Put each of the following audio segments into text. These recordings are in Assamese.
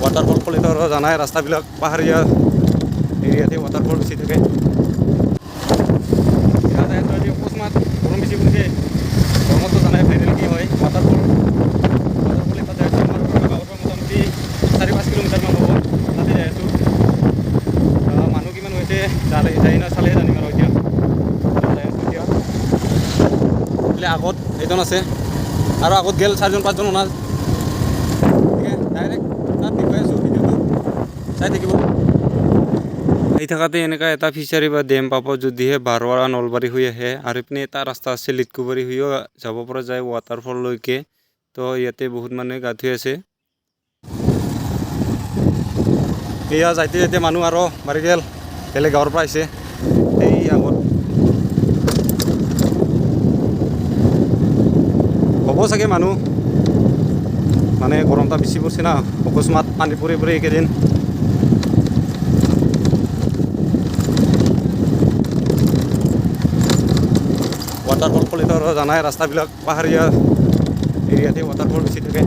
ৱাটাৰফল খুলিতো আৰু জানাই ৰাস্তাবিলাক পাহাৰীয়া এৰিয়াতে ৱাটাৰফল বেছি থাকে। অকস্মাত গৰম বেছি পৰিছে, গৰমতো জানাই ফাইনেল কি হয় ৱাটাৰফল তাতে আছোঁ। আমাৰ গাঁৱৰ পৰা মোটামুটি 4-5 কিলোমিটাৰমান হ'ব, তাতে যাই আছোঁ। মানুহ কিমান হৈছে যাই না চালেহে জানিম আৰু এতিয়া যাই আছোঁ। এতিয়া আগত এইজন আছে আৰু আগত গেল 4-5জন ওনাৰ ডাইৰেক্ট তাত দেখুৱাই আছোঁ, ভিডিঅ'টো চাই থাকিব। আহি থাকাতে এনেকুৱা এটা ফিচাৰী বা ডেম পাব যদিহে বাৰৱাৰা নলবাৰী হৈ আহে। আৰু ইপিনে এটা ৰাস্তা আছে লিটকুবাৰী হৈও যাব পৰা যায় ৱাটাৰফললৈকে। তো ইয়াতে বহুত মানুহে গা ধুই আছে। এয়া যাইতে যাইতে মানুহ আৰু বাঢ়ি গেল, বেলেগ গাঁৱৰ পৰা আহিছে। এই আগত হ'ব চাগে মানুহ, মানে গৰমটা বেছি পৰিছে না, অকস্মাত পানী পৰি এইকেইদিন। ৱাটাৰফল খুলিতো আৰু জানাই ৰাস্তাবিলাক পাহাৰীয়া এৰিয়াতে ৱাটাৰফল বেছি থাকে।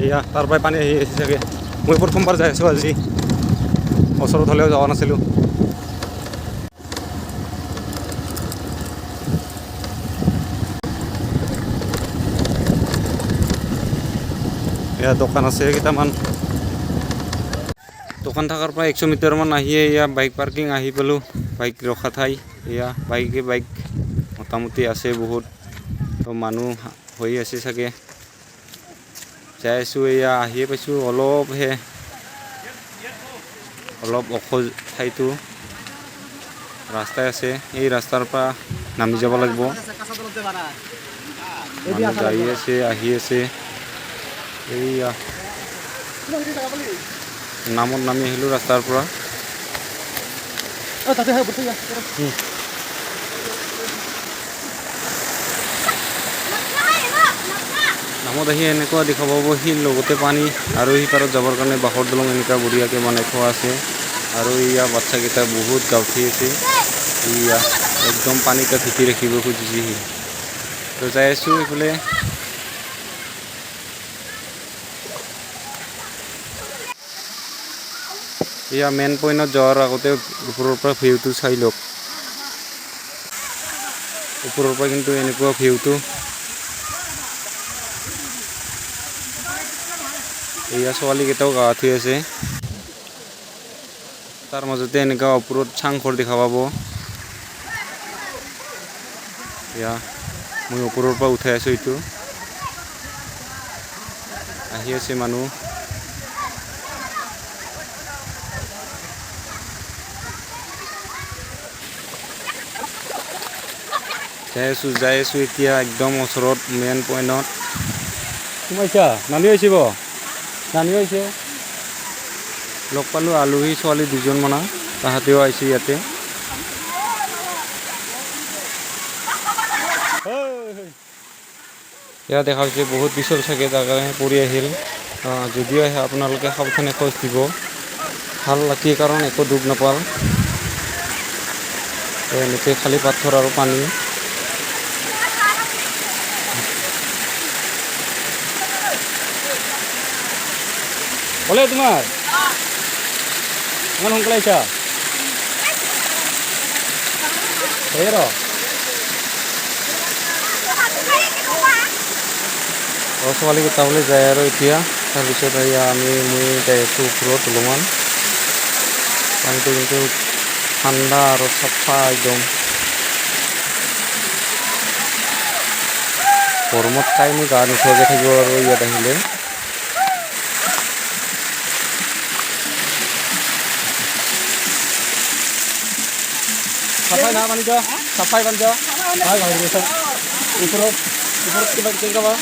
এয়া তাৰ পৰাই পানী আহি আছে চাগে। মই প্ৰথমবাৰ যাই আছোঁ আজি, ওচৰত হ'লেও যোৱা নাছিলোঁ। এয়া দোকান আছে কেইটামান, দোকান থকাৰ পৰা 100 মিটাৰমান আহিয়ে এয়া বাইক পাৰ্কিং আহি পালোঁ। বাইক ৰখা ঠাই এয়া বাইক মোটামুটি আছে বহুত, তো মানুহ হৈ আছে চাগে। যাই আছোঁ, এয়া আহিয়ে পাইছোঁ। অলপ ওখ ঠাইটো ৰাস্তাই আছে, এই ৰাস্তাৰ পৰা নামি যাব লাগিব। মানুহ যাই আছে আহি আছে। এইয়া নামত নামি আহিলোঁ ৰাস্তাৰ পৰা। নামত আহি এনেকুৱা দেখা পাব, শিল লগতে পানী, আৰু সিপাৰত যাবৰ কাৰণে বাঁহৰ দলং এনেকুৱা বঢ়িয়াকৈ বনাই থোৱা আছে। আৰু এয়া বাচ্চাকেইটা বহুত গাঁঠি আছে, এয়া একদম পানীতে ঢুকি ৰাখিব খুজিছে। তো যাই আছোঁ এইফালে। এয়া মেইন পইণ্টত যোৱাৰ আগতে ওপৰৰ পৰা ভিউটো চাই লওক। ওপৰৰ পৰা কিন্তু এনেকুৱা ভিউটো। এয়া ছোৱালীকেইটাও গা ধুই আছে, তাৰ মাজতে এনেকুৱা ওপৰত চাংঘৰ দেখা পাব। এয়া মই ওপৰৰ পৰা উঠাই আছোঁ, এইটো আহি আছে মানুহ। যাই আছোঁ এতিয়া একদম ওচৰত মেইন পইণ্টত সোমাইছা। নামি আহিছে লগ পালোঁ আলহী ছোৱালী 2জনমানা, তাহাঁতেও আহিছে ইয়াতে। এয়া দেখা হৈছে বহুত পিছল চাগে তাৰ কাৰণে পৰি আহিল। যদিও আহে আপোনালোকে সাৱধানে খোজ দিব, ভাল লাকি কাৰণ একো দুখ নাপাল। এনেকৈ খালী পাথৰ আৰু পানী। হ'লে তোমাৰ ইমান সোনকালে আহিছা এই ৰ ছোৱালীকেইটা বোলে যায় আৰু এতিয়া। তাৰপিছত মই যাই আছোঁ ওপৰত অলপমান। পানীটো কিন্তু ঠাণ্ডা আৰু চাফা একদম। গৰমত কাইনো গা নোধোৱাকৈ থাকিব আৰু ইয়াত আহিলে। চাফাই না পানী যোৱা, চাফাই পানী যোৱা ওপৰত কিবা কেনেকুৱা